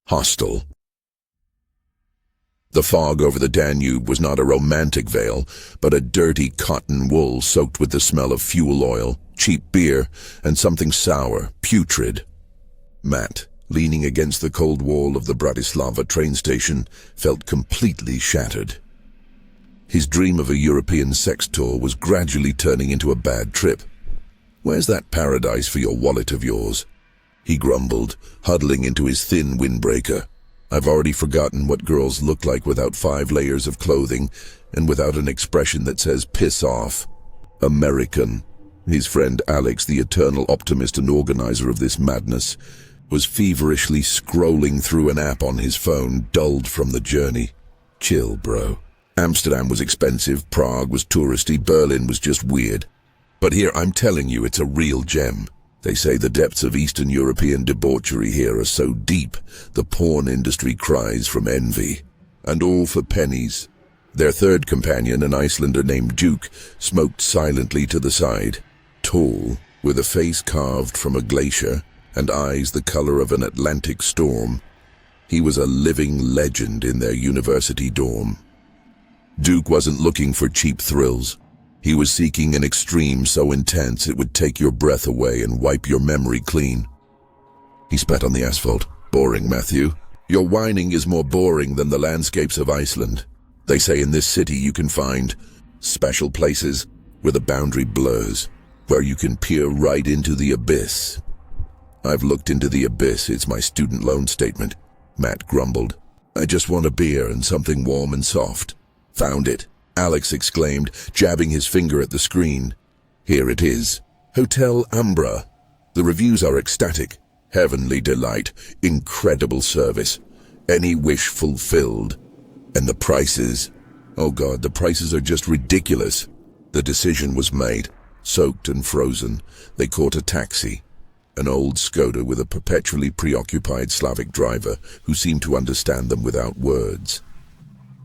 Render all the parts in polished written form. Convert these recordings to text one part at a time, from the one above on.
Hostel. The fog over the Danube was not a romantic veil, but a dirty cotton wool soaked with the smell of fuel oil, cheap beer, and something sour, putrid. Matt, leaning against the cold wall of the Bratislava train station, felt completely shattered. His dream of a European sex tour was gradually turning into a bad trip. "Where's that paradise for your wallet of yours?" he grumbled, huddling into his thin windbreaker. "I've already forgotten what girls look like without 5 layers of clothing and without an expression that says piss off." American. His friend Alex, the eternal optimist and organizer of this madness, was feverishly scrolling through an app on his phone, dulled from the journey. Chill, bro. Amsterdam was expensive, Prague was touristy, Berlin was just weird. But here, I'm telling you, it's a real gem. They say the depths of Eastern European debauchery here are so deep, the porn industry cries from envy. And all for pennies. Their third companion, an Icelander named Duke, smoked silently to the side. Tall, with a face carved from a glacier, and eyes the color of an Atlantic storm. He was a living legend in their university dorm. Duke wasn't looking for cheap thrills. He was seeking an extreme so intense it would take your breath away and wipe your memory clean. He spat on the asphalt. "Boring, Matthew. Your whining is more boring than the landscapes of Iceland. They say in this city you can find special places where the boundary blurs, where you can peer right into the abyss." "I've looked into the abyss, it's my student loan statement," Matt grumbled. "I just want a beer and something warm and soft." "Found it," Alex exclaimed, jabbing his finger at the screen. "Here it is. Hotel Umbra. The reviews are ecstatic. Heavenly delight, incredible service, any wish fulfilled. And the prices, oh God, the prices are just ridiculous." The decision was made. Soaked and frozen, they caught a taxi, an old Skoda with a perpetually preoccupied Slavic driver who seemed to understand them without words.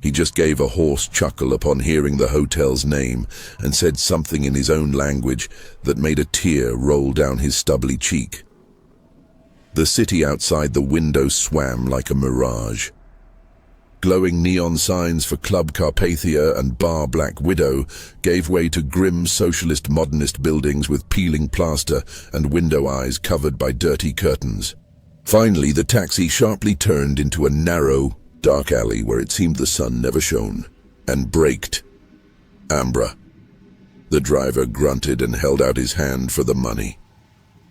He just gave a hoarse chuckle upon hearing the hotel's name and said something in his own language that made a tear roll down his stubbly cheek. The city outside the window swam like a mirage. Glowing neon signs for Club Carpathia and Bar Black Widow gave way to grim socialist modernist buildings with peeling plaster and window eyes covered by dirty curtains. Finally, the taxi sharply turned into a narrow, dark alley where it seemed the sun never shone, and braked. "Ambra." The driver grunted and held out his hand for the money.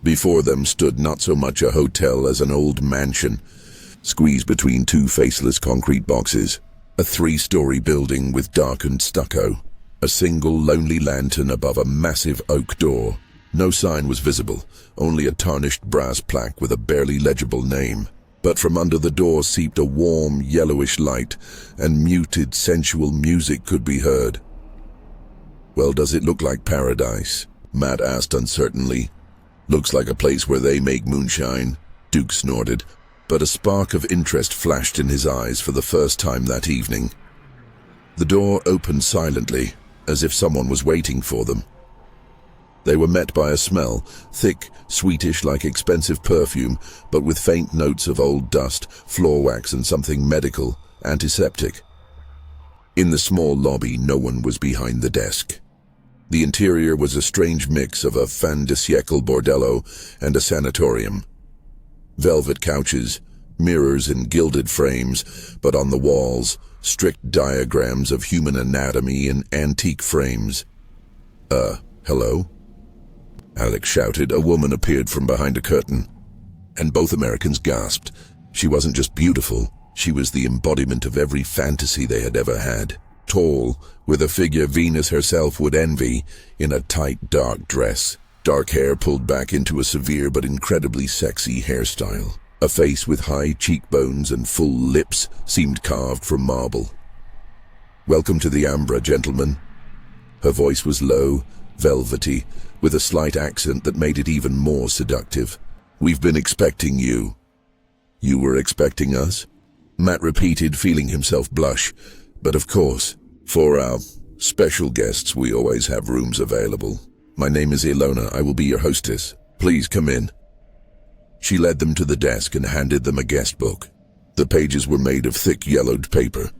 Before them stood not so much a hotel as an old mansion, squeezed between 2 faceless concrete boxes, a 3-story building with darkened stucco, a single lonely lantern above a massive oak door. No sign was visible, only a tarnished brass plaque with a barely legible name. But from under the door seeped a warm, yellowish light, and muted, sensual music could be heard. "Well, does it look like paradise?" Matt asked uncertainly. "Looks like a place where they make moonshine," Duke snorted, but a spark of interest flashed in his eyes for the first time that evening. The door opened silently, as if someone was waiting for them. They were met by a smell, thick, sweetish like expensive perfume, but with faint notes of old dust, floor wax and something medical, antiseptic. In the small lobby, no one was behind the desk. The interior was a strange mix of a fin de siècle bordello and a sanatorium. Velvet couches, mirrors in gilded frames, but on the walls, strict diagrams of human anatomy in antique frames. Hello?" Alex shouted. A woman appeared from behind a curtain, and both Americans gasped. She wasn't just beautiful, she was the embodiment of every fantasy they had ever had. Tall, with a figure Venus herself would envy, in a tight, dark dress, dark hair pulled back into a severe but incredibly sexy hairstyle. A face with high cheekbones and full lips seemed carved from marble. "Welcome to the Ambra, gentlemen." Her voice was low, velvety, with a slight accent that made it even more seductive. "We've been expecting you." "You were expecting us?" Matt repeated, feeling himself blush. "But of course, for our special guests, we always have rooms available. My name is Ilona. I will be your hostess. Please come in." She led them to the desk and handed them a guest book. The pages were made of thick yellowed paper.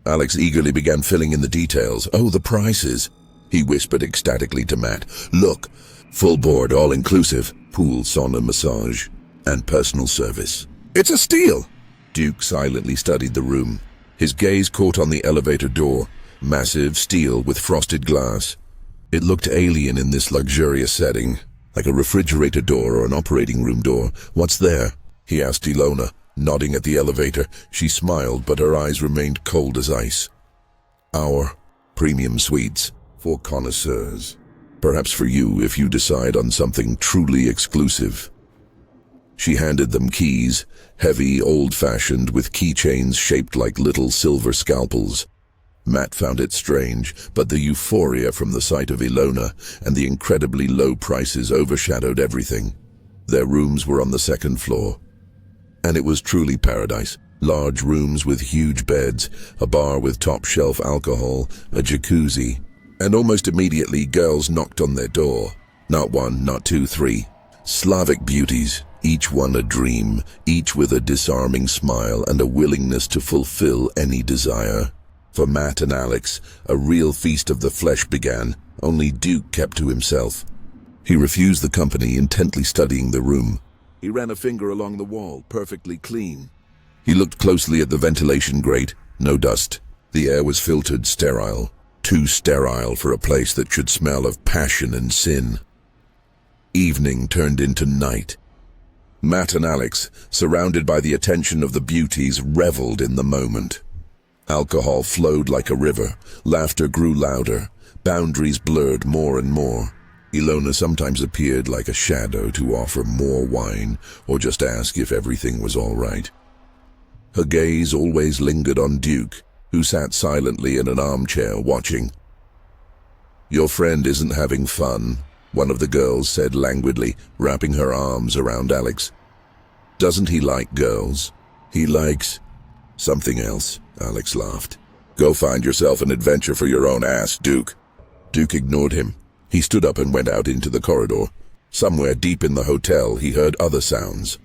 Alex eagerly began filling in the details. "Oh, the prices," he whispered ecstatically to Matt. "Look, full board, all-inclusive, pool, sauna, massage, and personal service. It's a steal!" Duke silently studied the room. His gaze caught on the elevator door, massive steel with frosted glass. It looked alien in this luxurious setting, like a refrigerator door or an operating room door. "What's there?" he asked Ilona, nodding at the elevator. She smiled, but her eyes remained cold as ice. "Our premium suites for connoisseurs. Perhaps for you if you decide on something truly exclusive." She handed them keys, heavy, old-fashioned, with keychains shaped like little silver scalpels. Matt found it strange, but the euphoria from the sight of Ilona and the incredibly low prices overshadowed everything. Their rooms were on the second floor, and it was truly paradise. Large rooms with huge beds, a bar with top-shelf alcohol, a jacuzzi, and almost immediately girls knocked on their door. Not one, not two, three. Slavic beauties, each one a dream, each with a disarming smile and a willingness to fulfill any desire. For Matt and Alex, a real feast of the flesh began. Only Duke kept to himself. He refused the company, intently studying the room. He ran a finger along the wall, perfectly clean. He looked closely at the ventilation grate. No dust. The air was filtered, sterile. Too sterile for a place that should smell of passion and sin. Evening turned into night. Matt and Alex, surrounded by the attention of the beauties, reveled in the moment. Alcohol flowed like a river. Laughter grew louder. Boundaries blurred more and more. Ilona sometimes appeared like a shadow to offer more wine or just ask if everything was all right. Her gaze always lingered on Duke, who sat silently in an armchair watching. "Your friend isn't having fun," one of the girls said languidly, wrapping her arms around Alex. "Doesn't he like girls? He likes something else," Alex laughed. "Go find yourself an adventure for your own ass, Duke." Duke ignored him. He stood up and went out into the corridor. Somewhere deep in the hotel, he heard other sounds.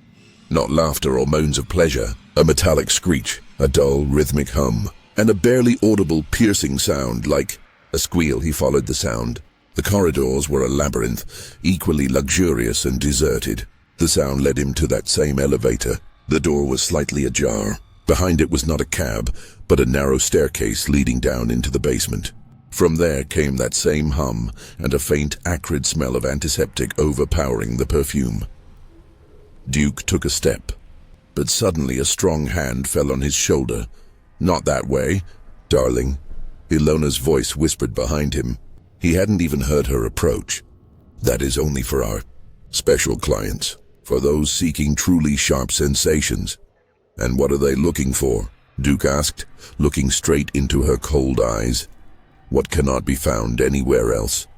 Not laughter or moans of pleasure. A metallic screech, a dull, rhythmic hum, and a barely audible, piercing sound like a squeal. He followed the sound. The corridors were a labyrinth, equally luxurious and deserted. The sound led him to that same elevator. The door was slightly ajar. Behind it was not a cab, but a narrow staircase leading down into the basement. From there came that same hum and a faint, acrid smell of antiseptic overpowering the perfume. Duke took a step, but suddenly a strong hand fell on his shoulder. "Not that way, darling," Ilona's voice whispered behind him. He hadn't even heard her approach. "That is only for our special clients, for those seeking truly sharp sensations." "And what are they looking for?" Duke asked, looking straight into her cold eyes. "What cannot be found anywhere else."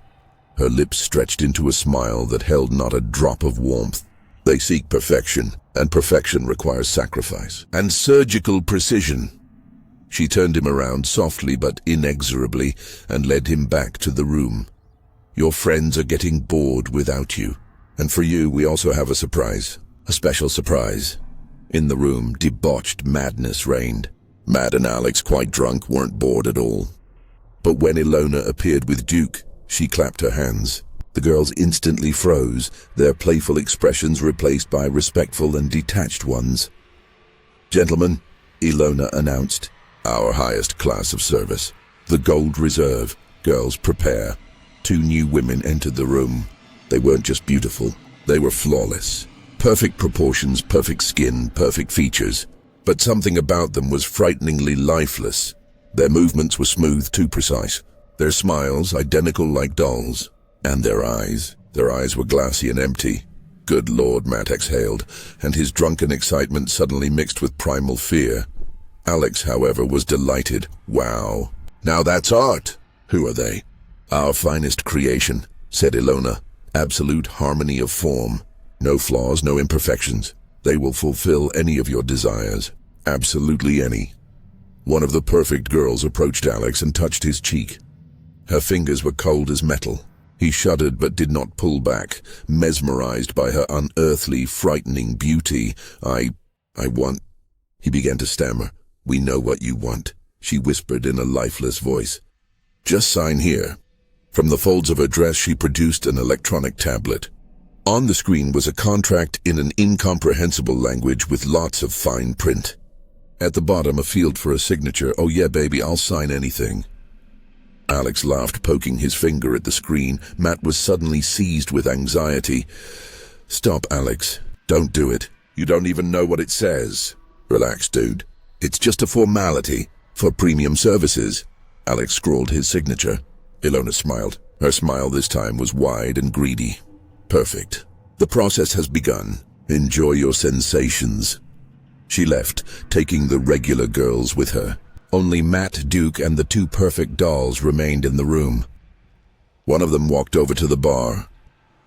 Her lips stretched into a smile that held not a drop of warmth. "They seek perfection, and perfection requires sacrifice and surgical precision." She turned him around softly but inexorably and led him back to the room. "Your friends are getting bored without you. And for you, we also have a surprise. A special surprise." In the room, debauched madness reigned. Matt and Alex, quite drunk, weren't bored at all. But when Ilona appeared with Duke, she clapped her hands. The girls instantly froze, their playful expressions replaced by respectful and detached ones. "Gentlemen," Ilona announced, "our highest class of service. The Gold Reserve. Girls, prepare." 2 new women entered the room. They weren't just beautiful, they were flawless. Perfect proportions, perfect skin, perfect features. But something about them was frighteningly lifeless. Their movements were smooth, too precise. Their smiles identical like dolls. And their eyes were glassy and empty. "Good Lord," Matt exhaled, and his drunken excitement suddenly mixed with primal fear. Alex, however, was delighted. "Wow, now that's art." "Who are they?" "Our finest creation," said Ilona. "Absolute harmony of form. No flaws, no imperfections. They will fulfill any of your desires. Absolutely any." One of the perfect girls approached Alex and touched his cheek. Her fingers were cold as metal. He shuddered but did not pull back, mesmerized by her unearthly, frightening beauty. I want..." He began to stammer. "We know what you want," she whispered in a lifeless voice. "Just sign here." From the folds of her dress, she produced an electronic tablet. On the screen was a contract in an incomprehensible language with lots of fine print. At the bottom, a field for a signature. "Oh yeah, baby, I'll sign anything." Alex laughed, poking his finger at the screen. Matt was suddenly seized with anxiety. "Stop, Alex. Don't do it. You don't even know what it says." "Relax, dude. It's just a formality for premium services." Alex scrawled his signature. Ilona smiled. Her smile this time was wide and greedy. "Perfect. The process has begun. Enjoy your sensations." She left, taking the regular girls with her. Only Matt, Duke, and the two perfect dolls remained in the room. One of them walked over to the bar.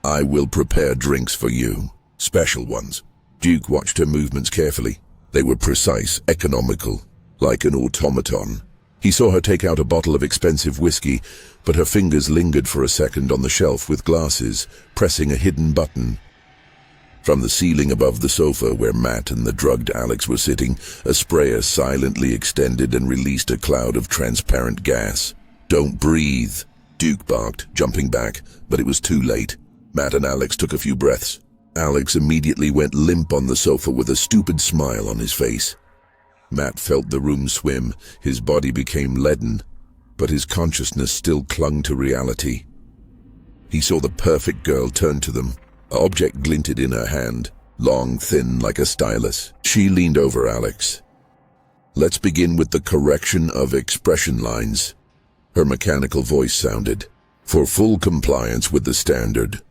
"I will prepare drinks for you. Special ones." Duke watched her movements carefully. They were precise, economical, like an automaton. He saw her take out a bottle of expensive whiskey, but her fingers lingered for a second on the shelf with glasses, pressing a hidden button. From the ceiling above the sofa where Matt and the drugged Alex were sitting, a sprayer silently extended and released a cloud of transparent gas. "Don't breathe," Duke barked, jumping back, but it was too late. Matt and Alex took a few breaths. Alex immediately went limp on the sofa with a stupid smile on his face. Matt felt the room swim. His body became leaden, but his consciousness still clung to reality. He saw the perfect girl turn to them. An object glinted in her hand, long, thin, like a stylus. She leaned over Alex. "Let's begin with the correction of expression lines," her mechanical voice sounded, "for full compliance with the standard."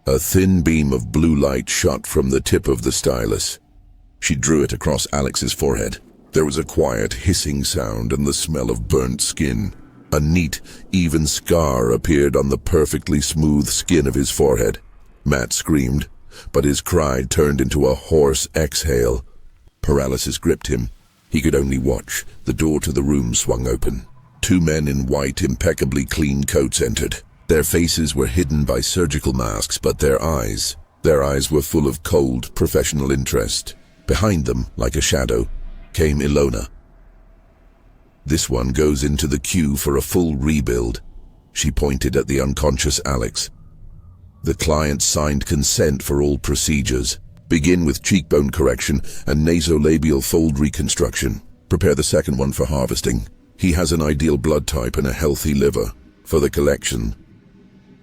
A thin beam of blue light shot from the tip of the stylus. She drew it across Alex's forehead. There was a quiet, hissing sound and the smell of burnt skin. A neat, even scar appeared on the perfectly smooth skin of his forehead. Matt screamed, but his cry turned into a hoarse exhale. Paralysis gripped him. He could only watch. The door to the room swung open. Two men in white, impeccably clean coats entered. Their faces were hidden by surgical masks, but their eyes were full of cold, professional interest. Behind them, like a shadow, came Ilona. "This one goes into the queue for a full rebuild." She pointed at the unconscious Alex. "The client signed consent for all procedures. Begin with cheekbone correction and nasolabial fold reconstruction. Prepare the second one for harvesting. He has an ideal blood type and a healthy liver. For the collection."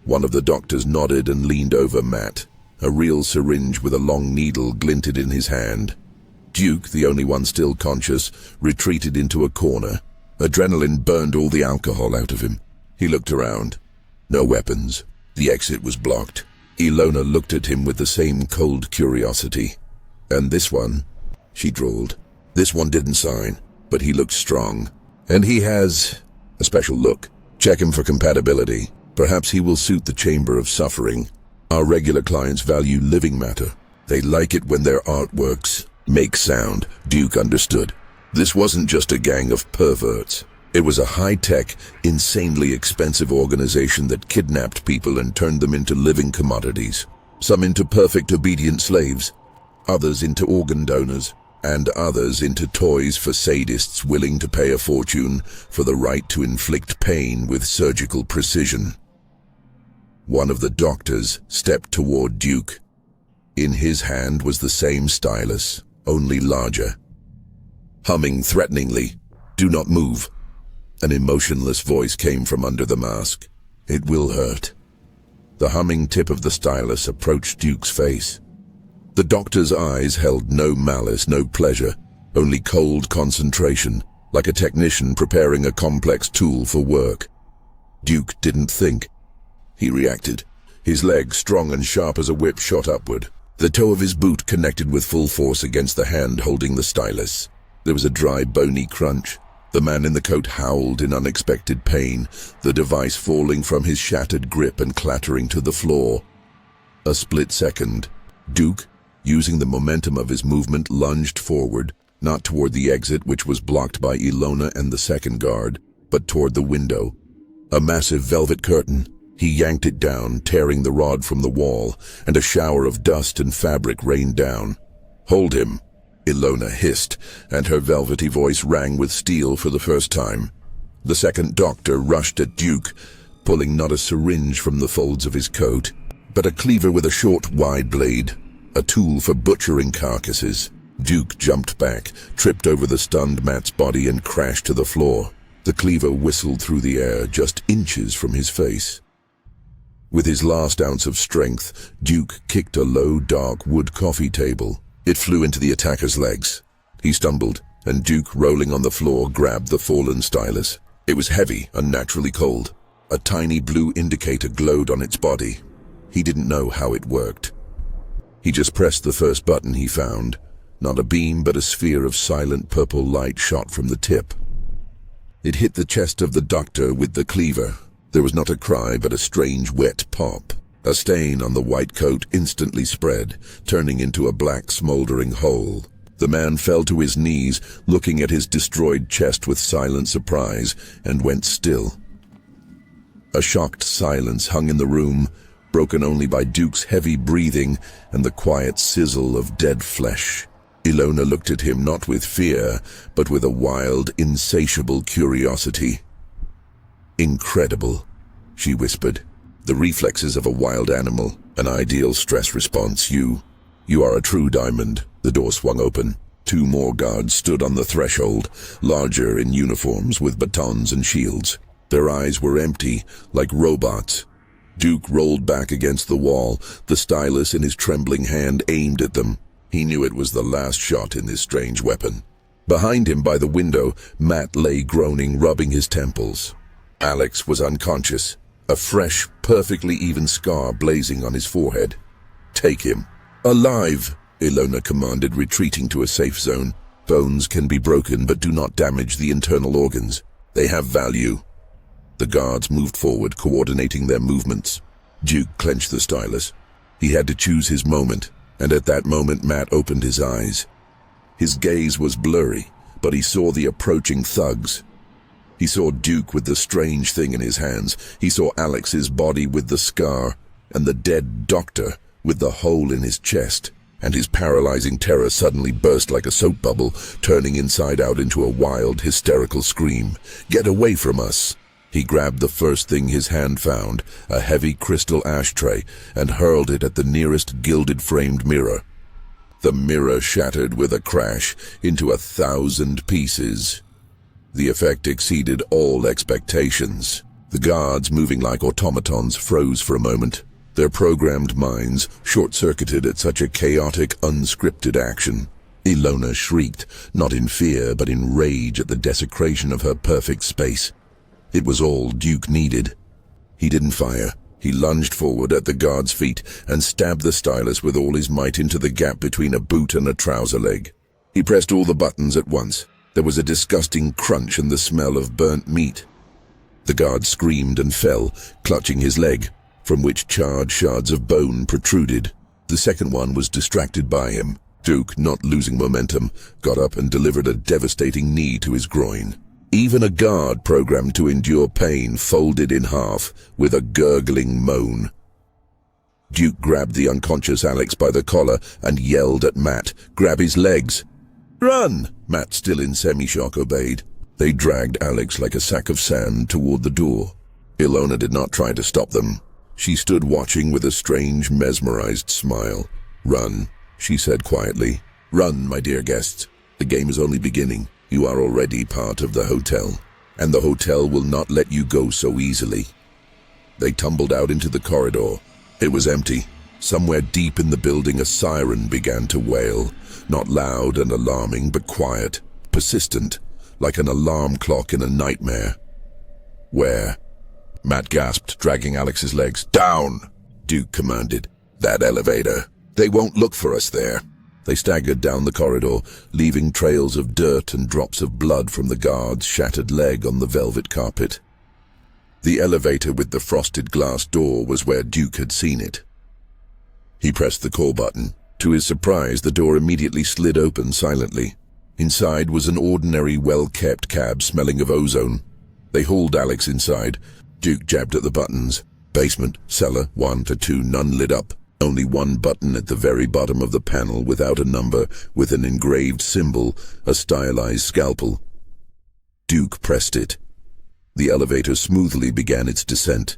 One of the doctors nodded and leaned over Matt. A real syringe with a long needle glinted in his hand. Duke, the only one still conscious, retreated into a corner. Adrenaline burned all the alcohol out of him. He looked around. No weapons. The exit was blocked. Ilona looked at him with the same cold curiosity. "And this one?" she drawled. "This one didn't sign, but he looked strong. And he has a special look. Check him for compatibility. Perhaps he will suit the chamber of suffering. Our regular clients value living matter. They like it when their artworks make sound." Duke understood. This wasn't just a gang of perverts. It was a high-tech, insanely expensive organization that kidnapped people and turned them into living commodities. Some into perfect obedient slaves, others into organ donors, and others into toys for sadists willing to pay a fortune for the right to inflict pain with surgical precision. One of the doctors stepped toward Duke. In his hand was the same stylus, only larger. Humming threateningly, "Do not move." An emotionless voice came from under the mask. "It will hurt." The humming tip of the stylus approached Duke's face. The doctor's eyes held no malice, no pleasure, only cold concentration, like a technician preparing a complex tool for work. Duke didn't think. He reacted. His leg, strong and sharp as a whip, shot upward. The toe of his boot connected with full force against the hand holding the stylus. There was a dry, bony crunch. The man in the coat howled in unexpected pain, the device falling from his shattered grip and clattering to the floor. A split second. Duke, using the momentum of his movement, lunged forward, not toward the exit, which was blocked by Ilona and the second guard, but toward the window. A massive velvet curtain. He yanked it down, tearing the rod from the wall, and a shower of dust and fabric rained down. "Hold him." Ilona hissed, and her velvety voice rang with steel for the first time. The second doctor rushed at Duke, pulling not a syringe from the folds of his coat, but a cleaver with a short, wide blade, a tool for butchering carcasses. Duke jumped back, tripped over the stunned Matt's body, and crashed to the floor. The cleaver whistled through the air just inches from his face. With his last ounce of strength, Duke kicked a low, dark wood coffee table. It flew into the attacker's legs. He stumbled, and Duke, rolling on the floor, grabbed the fallen stylus. It was heavy, unnaturally cold. A tiny blue indicator glowed on its body. He didn't know how it worked. He just pressed the first button he found. Not a beam, but a sphere of silent purple light shot from the tip. It hit the chest of the doctor with the cleaver. There was not a cry, but a strange wet pop. A stain on the white coat instantly spread, turning into a black smoldering hole. The man fell to his knees, looking at his destroyed chest with silent surprise, and went still. A shocked silence hung in the room, broken only by Duke's heavy breathing and the quiet sizzle of dead flesh. Ilona looked at him not with fear, but with a wild, insatiable curiosity. "Incredible," she whispered. "The reflexes of a wild animal, an ideal stress response. You are a true diamond." The door swung open. 2 more guards stood on the threshold, larger in uniforms with batons and shields. Their eyes were empty, like robots. Duke rolled back against the wall, the stylus in his trembling hand aimed at them. He knew it was the last shot in this strange weapon. Behind him by the window, Matt lay groaning, rubbing his temples. Alex was unconscious, a fresh, perfectly even scar blazing on his forehead. "Take him." "Alive," Ilona commanded, retreating to a safe zone. "Bones can be broken, but do not damage the internal organs. They have value." The guards moved forward, coordinating their movements. Duke clenched the stylus. He had to choose his moment, and at that moment Matt opened his eyes. His gaze was blurry, but he saw the approaching thugs. He saw Duke with the strange thing in his hands. He saw Alex's body with the scar, and the dead doctor with the hole in his chest. And his paralyzing terror suddenly burst like a soap bubble, turning inside out into a wild, hysterical scream. "Get away from us!" He grabbed the first thing his hand found, a heavy crystal ashtray, and hurled it at the nearest gilded-framed mirror. The mirror shattered with a crash into 1,000 pieces. The effect exceeded all expectations. The guards, moving like automatons, froze for a moment. Their programmed minds short-circuited at such a chaotic, unscripted action. Ilona shrieked, not in fear, but in rage at the desecration of her perfect space. It was all Duke needed. He didn't fire. He lunged forward at the guard's feet and stabbed the stylus with all his might into the gap between a boot and a trouser leg. He pressed all the buttons at once. There was a disgusting crunch and the smell of burnt meat. The guard screamed and fell, clutching his leg, from which charred shards of bone protruded. The second one was distracted by him. Duke, not losing momentum, got up and delivered a devastating knee to his groin. Even a guard programmed to endure pain folded in half with a gurgling moan. Duke grabbed the unconscious Alex by the collar and yelled at Matt, "Grab his legs!" "Run!" Matt, still in semi-shock, obeyed. They dragged Alex like a sack of sand toward the door. Ilona did not try to stop them. She stood watching with a strange, mesmerized smile. "Run," she said quietly. "Run, my dear guests. The game is only beginning. You are already part of the hotel, and the hotel will not let you go so easily." They tumbled out into the corridor. It was empty. Somewhere deep in the building, a siren began to wail, not loud and alarming, but quiet, persistent, like an alarm clock in a nightmare. "Where?" Matt gasped, dragging Alex's legs. "Down!" Duke commanded. "That elevator. They won't look for us there." They staggered down the corridor, leaving trails of dirt and drops of blood from the guard's shattered leg on the velvet carpet. The elevator with the frosted glass door was where Duke had seen it. He pressed the call button. To his surprise, the door immediately slid open silently. Inside was an ordinary, well-kept cab smelling of ozone. They hauled Alex inside. Duke jabbed at the buttons. Basement, cellar, 1 to 2, none lit up. Only one button at the very bottom of the panel without a number, with an engraved symbol, a stylized scalpel. Duke pressed it. The elevator smoothly began its descent.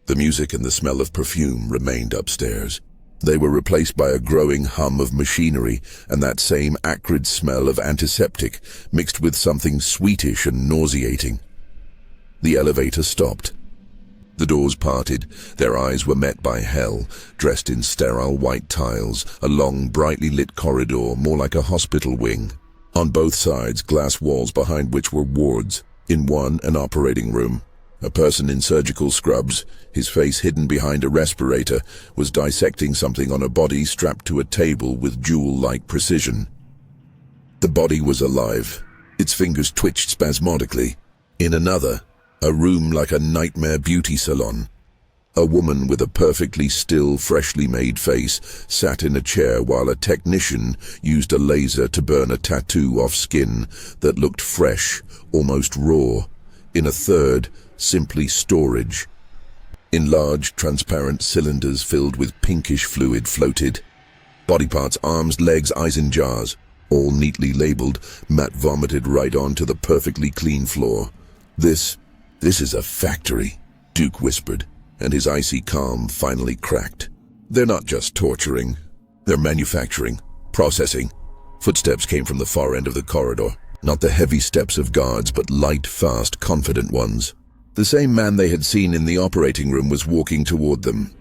The music and the smell of perfume remained upstairs. They were replaced by a growing hum of machinery and that same acrid smell of antiseptic mixed with something sweetish and nauseating. The elevator stopped. The doors parted. Their eyes were met by Hell, dressed in sterile white tiles, a long, brightly lit corridor, more like a hospital wing. On both sides, glass walls behind which were wards. In one, an operating room. A person in surgical scrubs, his face hidden behind a respirator, was dissecting something on a body strapped to a table with jewel-like precision. The body was alive. Its fingers twitched spasmodically. In another, a room like a nightmare beauty salon. A woman with a perfectly still, freshly made face sat in a chair while a technician used a laser to burn a tattoo off skin that looked fresh, almost raw. In a third, simply storage. In large, transparent cylinders filled with pinkish fluid floated. Body parts, arms, legs, eyes in jars, all neatly labeled. Matt vomited right onto the perfectly clean floor. This is a factory, Duke whispered, and his icy calm finally cracked. They're not just torturing. They're manufacturing, processing. Footsteps came from the far end of the corridor. Not the heavy steps of guards, but light, fast, confident ones. The same man they had seen in the operating room was walking toward them.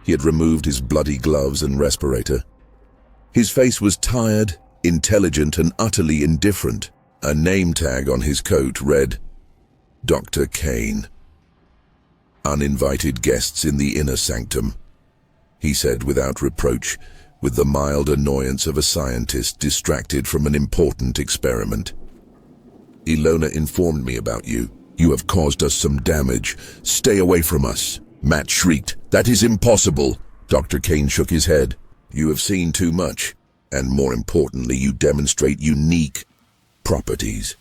He had removed his bloody gloves and respirator. His face was tired, intelligent, and utterly indifferent. A name tag on his coat read, Dr. Kane. Uninvited guests in the inner sanctum, he said without reproach, with the mild annoyance of a scientist distracted from an important experiment. Ilona informed me about you. You have caused us some damage. Stay away from us. Matt shrieked. That is impossible. Dr. Kane shook his head. You have seen too much, and more importantly, you demonstrate unique properties.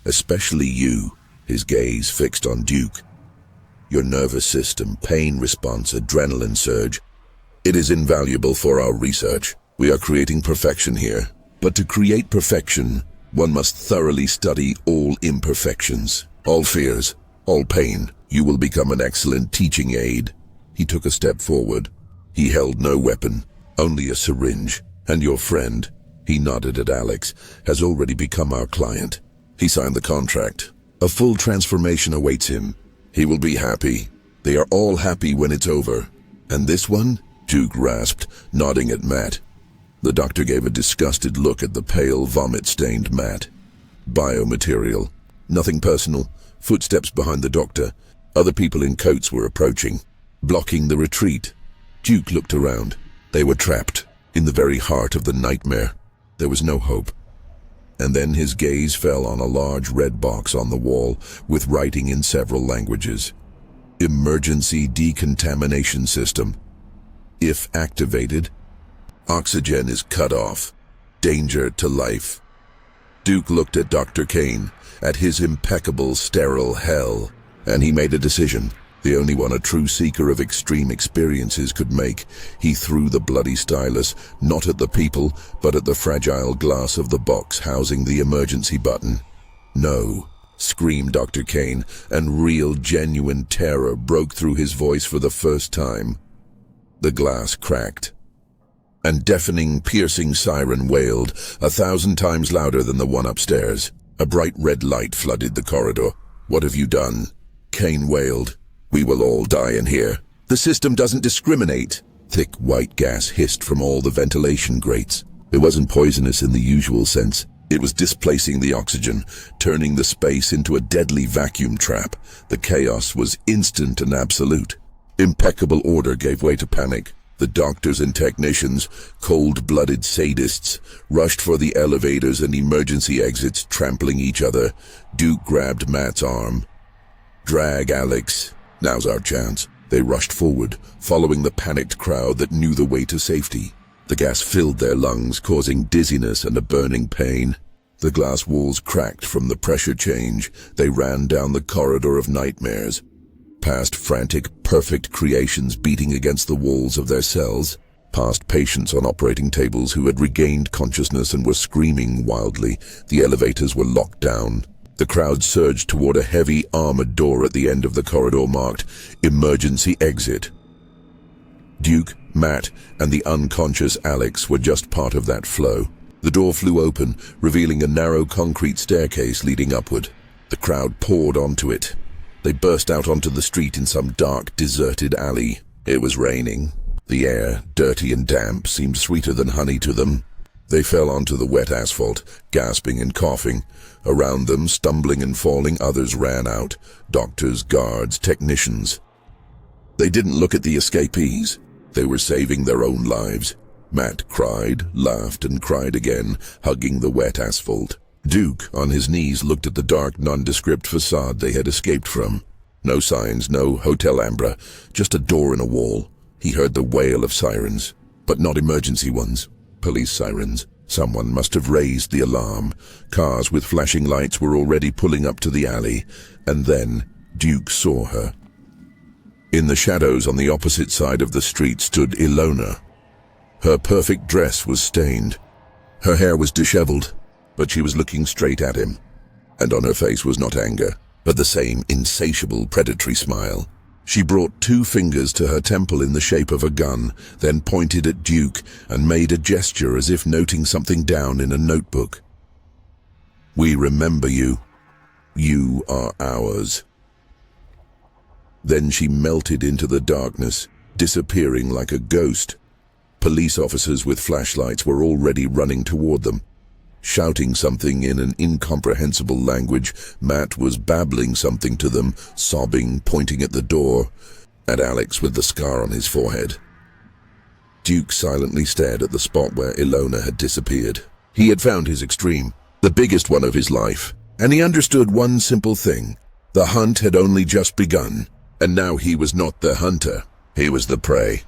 Especially you, his gaze fixed on Duke. Your nervous system, pain response, adrenaline surge. It is invaluable for our research. We are creating perfection here. But to create perfection, one must thoroughly study all imperfections, all fears, all pain. You will become an excellent teaching aid. He took a step forward. He held no weapon, only a syringe. And your friend, he nodded at Alex, has already become our client. He signed the contract. A full transformation awaits him. He will be happy. They are all happy when it's over. And this one? Duke rasped, nodding at Matt. The doctor gave a disgusted look at the pale, vomit-stained Matt. Biomaterial. Nothing personal. Footsteps behind the doctor. Other people in coats were approaching, blocking the retreat. Duke looked around. They were trapped, in the very heart of the nightmare. There was no hope. And then his gaze fell on a large red box on the wall, with writing in several languages. Emergency decontamination system. If activated, oxygen is cut off. Danger to life. Duke looked at Dr. Kane, at his impeccable, sterile Hell, and he made a decision. The only one a true seeker of extreme experiences could make. He threw the bloody stylus, not at the people, but at the fragile glass of the box housing the emergency button. No, screamed Dr. Kane, and real, genuine terror broke through his voice for the first time. The glass cracked. An deafening, piercing siren wailed, 1,000 times louder than the one upstairs. A bright red light flooded the corridor. What have you done? Kane wailed. We will all die in here. The system doesn't discriminate. Thick white gas hissed from all the ventilation grates. It wasn't poisonous in the usual sense. It was displacing the oxygen, turning the space into a deadly vacuum trap. The chaos was instant and absolute. Impeccable order gave way to panic. The doctors and technicians, cold-blooded sadists, rushed for the elevators and emergency exits, trampling each other. Duke grabbed Matt's arm. Drag Alex. Now's our chance. They rushed forward, following the panicked crowd that knew the way to safety. The gas filled their lungs, causing dizziness and a burning pain. The glass walls cracked from the pressure change. They ran down the corridor of nightmares. past frantic, perfect creations beating against the walls of their cells, past patients on operating tables who had regained consciousness and were screaming wildly. The elevators were locked down. The crowd surged toward a heavy, armored door at the end of the corridor marked "Emergency Exit." Duke, Matt, and the unconscious Alex were just part of that flow. The door flew open, revealing a narrow concrete staircase leading upward. The crowd poured onto it. They burst out onto the street in some dark, deserted alley. It was raining. The air, dirty and damp, seemed sweeter than honey to them. They fell onto the wet asphalt, gasping and coughing. Around them, stumbling and falling, others ran out. Doctors, guards, technicians. They didn't look at the escapees. They were saving their own lives. Matt cried, laughed, and cried again, hugging the wet asphalt. Duke, on his knees, looked at the dark, nondescript facade they had escaped from. No signs, no Hotel Ambra, just a door in a wall. He heard the wail of sirens, but not emergency ones. Police sirens. Someone must have raised the alarm. Cars with flashing lights were already pulling up to the alley, and then Duke saw her. In the shadows on the opposite side of the street stood Ilona. Her perfect dress was stained. Her hair was disheveled, but she was looking straight at him. And on her face was not anger, but the same insatiable predatory smile. She brought 2 fingers to her temple in the shape of a gun, then pointed at Duke and made a gesture as if noting something down in a notebook. "We remember you. You are ours." Then she melted into the darkness, disappearing like a ghost. Police officers with flashlights were already running toward them. Shouting something in an incomprehensible language, Matt was babbling something to them, sobbing, pointing at the door, at Alex with the scar on his forehead. Duke silently stared at the spot where Ilona had disappeared. He had found his extreme, the biggest one of his life, and he understood one simple thing. The hunt had only just begun, and now he was not the hunter, he was the prey.